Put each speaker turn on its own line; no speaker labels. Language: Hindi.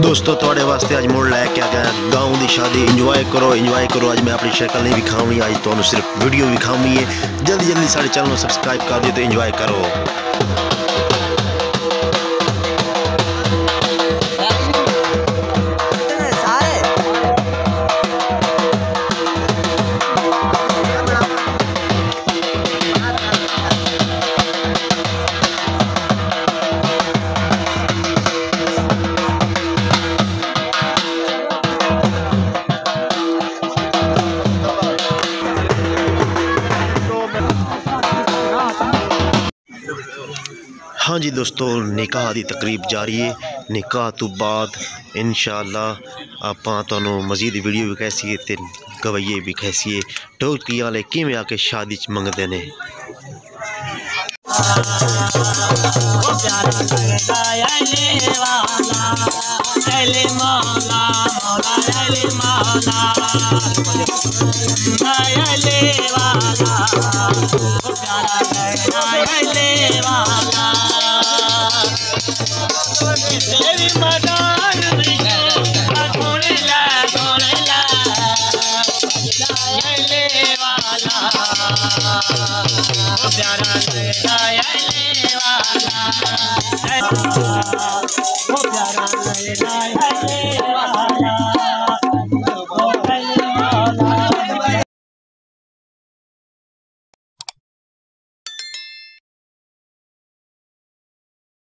दोस्तों थोड़े वास्ते अज मुड़ लैके आ गया गाँव की शादी। इंजॉय करो अज मैं अपनी शक्ल नहीं विखावनी, अज तो सिर्फ वीडियो विखावनी है। जल्दी जल्दी सारे चैनल को सब्सक्राइब कर दियो तो इंजॉय करो। हाँ जी दोस्तों, निकाह की तकरीब जारी है। निकाह तो बाद इंशाअल्लाह आपां तुहानू मजीद वीडियो भी कैसी ते गवैये भी कैसी ढोलकी वाले किवें आके शादी च मंगदे ने।
प्यारा